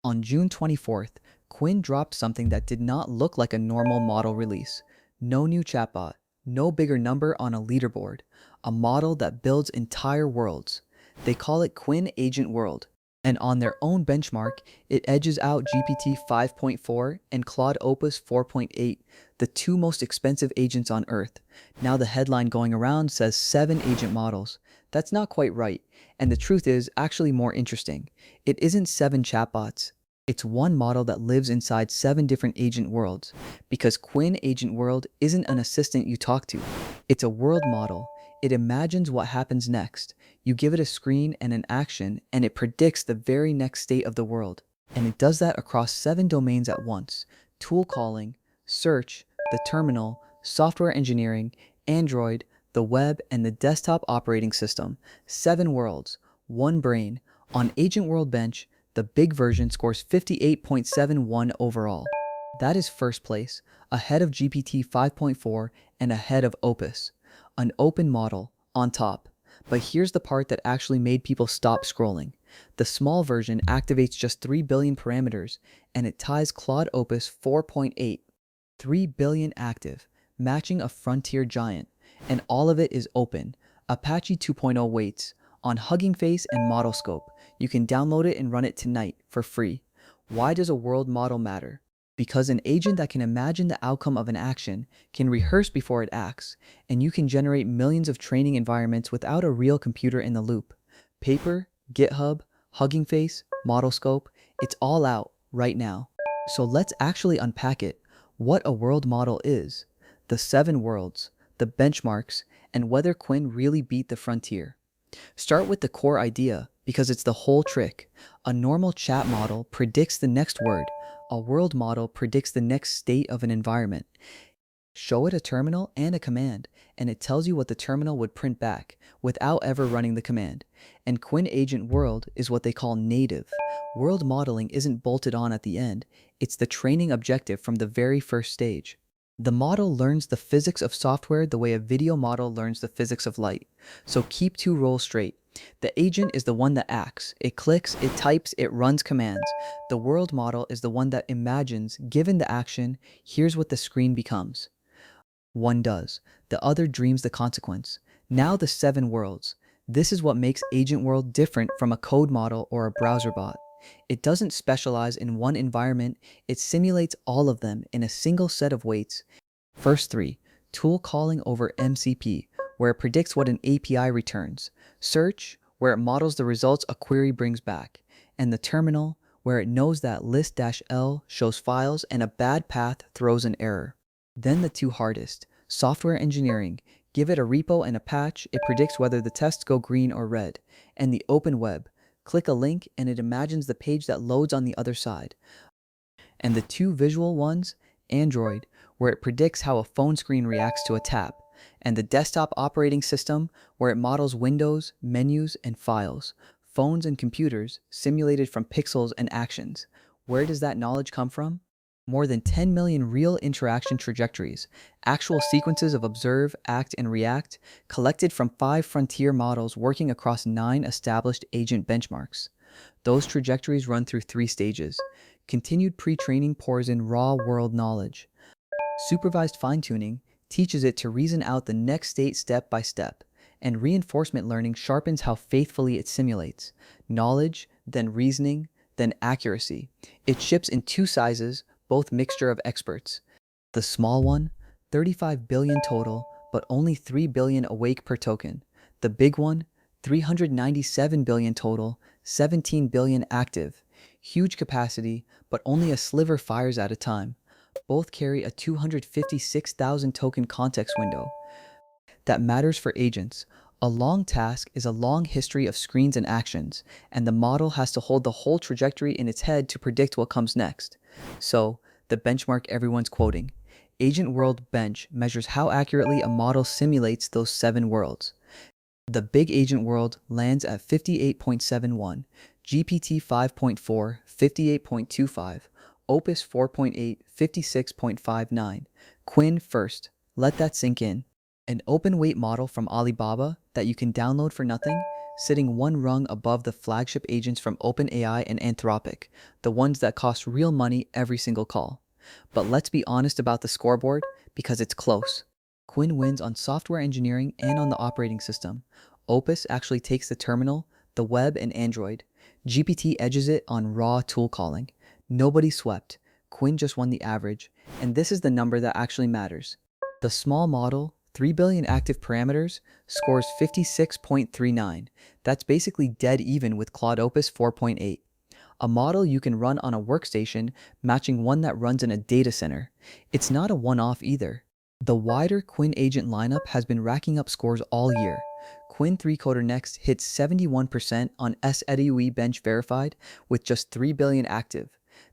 On June 24th, Qwen dropped something that did not look like a normal model release. No new chatbot, no bigger number on a leaderboard, a model that builds entire worlds. They call it Qwen-AgentWorld, and on their own benchmark, it edges out GPT 5.4 and Claude Opus 4.8, the two most expensive agents on Earth. Now the headline going around says 7 agent models. That's not quite right, and the truth is actually more interesting. It isn't 7 chatbots. It's one model that lives inside 7 different agent worlds, because Qwen-AgentWorld isn't an assistant you talk to. It's a world model. It imagines what happens next. You give it a screen and an action, and it predicts the very next state of the world. And it does that across 7 domains at once: tool calling, search, the terminal, software engineering, Android, the web, and the desktop operating system. 7 worlds, 1 brain. On AgentWorldBench, the big version scores 58.71 overall. That is first place, ahead of GPT 5.4 and ahead of Opus. An open model, on top. But here's the part that actually made people stop scrolling. The small version activates just 3 billion parameters, and it ties Claude Opus 4.8. 3 billion active, matching a frontier giant. And all of it is open. Apache 2.0 waits on Hugging Face and Model Scope. You can download it and run it tonight for free. Why does a world model matter? Because an agent that can imagine the outcome of an action can rehearse before it acts, and you can generate millions of training environments without a real computer in the loop. Paper, GitHub, Hugging Face, Model Scope, it's all out right now. So let's actually unpack it. What a world model is, the 7 worlds, the benchmarks, and whether Qwen really beat the frontier. Start with the core idea, because it's the whole trick. A normal chat model predicts the next word. A world model predicts the next state of an environment. Show it a terminal and a command, and it tells you what the terminal would print back, without ever running the command. And Qwen-AgentWorld is what they call native. World modeling isn't bolted on at the end, it's the training objective from the very first stage. The model learns the physics of software the way a video model learns the physics of light. So keep 2 roles straight. The agent is the one that acts. It clicks, it types, it runs commands. The world model is the one that imagines, given the action, here's what the screen becomes. One does. The other dreams the consequence. Now the 7 worlds. This is what makes AgentWorld different from a code model or a browser bot. It doesn't specialize in one environment, it simulates all of them in a single set of weights. First 3, tool calling over MCP, where it predicts what an API returns. Search, where it models the results a query brings back. And the terminal, where it knows that list-L shows files and a bad path throws an error. Then the 2 hardest, software engineering. Give it a repo and a patch, it predicts whether the tests go green or red. And the open web. Click a link and it imagines the page that loads on the other side. And the 2 visual ones, Android, where it predicts how a phone screen reacts to a tap, and the desktop operating system, where it models windows, menus, and files, phones and computers, simulated from pixels and actions. Where does that knowledge come from? More than 10 million real interaction trajectories, actual sequences of observe, act, and react, collected from 5 frontier models working across 9 established agent benchmarks. Those trajectories run through 3 stages. Continued pre-training pours in raw world knowledge. Supervised fine-tuning teaches it to reason out the next state step by step, and reinforcement learning sharpens how faithfully it simulates. Knowledge, then reasoning, then accuracy. It ships in 2 sizes, both mixture of experts. The small one, 35 billion total, but only 3 billion awake per token. The big one, 397 billion total, 17 billion active. Huge capacity, but only a sliver fires at a time. Both carry a 256,000 token context window. That matters for agents. A long task is a long history of screens and actions, and the model has to hold the whole trajectory in its head to predict what comes next. So, the benchmark everyone's quoting. AgentWorldBench measures how accurately a model simulates those 7 worlds. The big agent world lands at 58.71, GPT 5.4, 58.25, Opus 4.8, 56.59, Qwen first. Let that sink in. An open weight model from Alibaba that you can download for nothing, sitting one rung above the flagship agents from OpenAI and Anthropic, the ones that cost real money every single call. But let's be honest about the scoreboard, because it's close. Qwen wins on software engineering and on the operating system. Opus actually takes the terminal, the web, and Android. GPT edges it on raw tool calling. Nobody swept. Qwen just won the average, and this is the number that actually matters. The small model, 3 billion active parameters, scores 56.39. That's basically dead even with Claude Opus 4.8. A model you can run on a workstation, matching one that runs in a data center. It's not a one-off either. The wider Qwen agent lineup has been racking up scores all year. Qwen 3-Coder Next hits 71% on AgentWorldBench verified with just 3 billion active.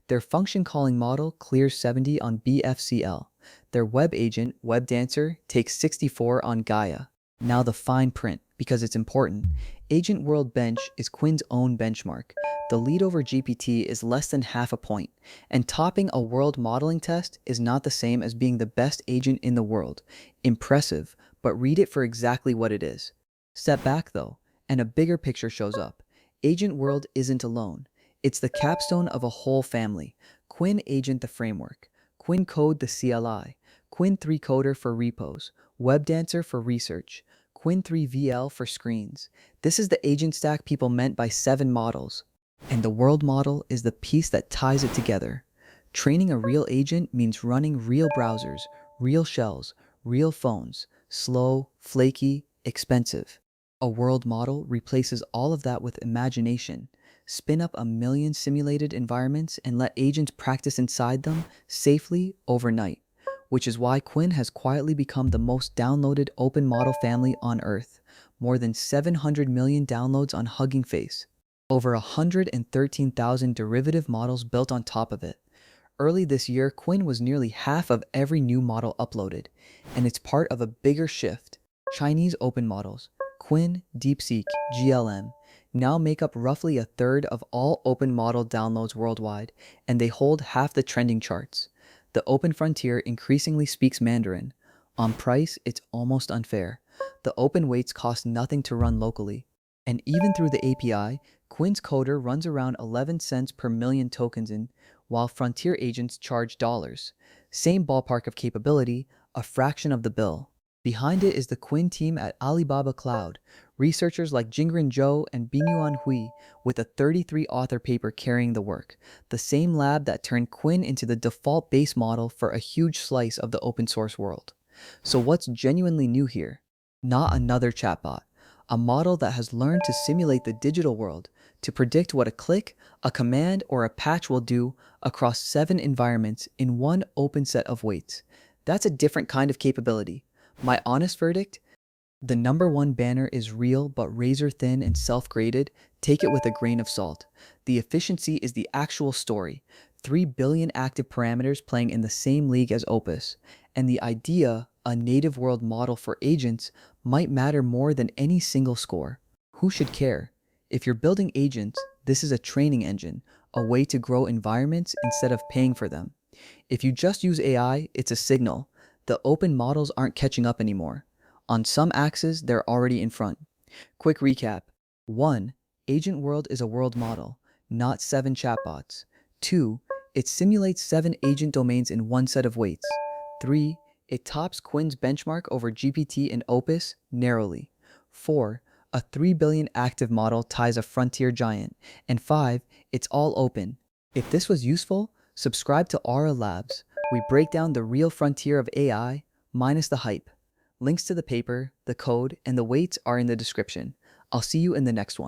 Their function calling model clears 70 on BFCL. Their web agent, WebDancer, takes 64 on Gaia. Now the fine print, because it's important. AgentWorldBench is Qwen's own benchmark. The lead over GPT is less than half a point, and topping a world modeling test is not the same as being the best agent in the world. Impressive, but read it for exactly what it is. Step back though, and a bigger picture shows up. Agent World isn't alone. It's the capstone of a whole family. Qwen-Agent the framework, Qwen Code the CLI, Qwen 3-Coder for repos, WebDancer for research, Qwen 3VL for screens. This is the agent stack people meant by 7 models. And the world model is the piece that ties it together. Training a real agent means running real browsers, real shells, real phones, slow, flaky, expensive. A world model replaces all of that with imagination. Spin up a million simulated environments and let agents practice inside them safely overnight, which is why Qwen has quietly become the most downloaded open model family on Earth. More than 700 million downloads on Hugging Face. Over 113,000 derivative models built on top of it. Early this year, Qwen was nearly half of every new model uploaded, and it's part of a bigger shift. Chinese open models, Qwen, DeepSeek, GLM, now make up roughly a third of all open model downloads worldwide, and they hold half the trending charts. The open frontier increasingly speaks Mandarin. On price, it's almost unfair. The open weights cost nothing to run locally. And even through the API, Qwen's coder runs around 11 cents per million tokens while frontier agents charge dollars. Same ballpark of capability, a fraction of the bill. Behind it is the Qwen team at Alibaba Cloud, researchers like Jingren Zhou and Binyuan Hui, with a 33-author paper carrying the work, the same lab that turned Qwen into the default base model for a huge slice of the open source world. So what's genuinely new here? Not another chatbot. A model that has learned to simulate the digital world, to predict what a click, a command, or a patch will do across 7 environments in one open set of weights. That's a different kind of capability. My honest verdict? The #1 banner is real but razor thin and self-graded. Take it with a grain of salt. The efficiency is the actual story. 3 billion active parameters playing in the same league as Opus. And the idea, a native world model for agents, might matter more than any single score. Who should care? If you're building agents, this is a training engine, a way to grow environments instead of paying for them. If you just use AI, it's a signal. The open models aren't catching up anymore. On some axes, they're already in front. Quick recap. 1. Agent World is a world model, not 7 chatbots. 2. It simulates 7 agent domains in one set of weights. 3. It tops Qwen's benchmark over GPT and Opus narrowly. 4. A 3 billion active model ties a frontier giant. And 5. It's all open. If this was useful, subscribe to Aura Labs. We break down the real frontier of AI, minus the hype. Links to the paper, the code, and the weights are in the description. I'll see you in the next one.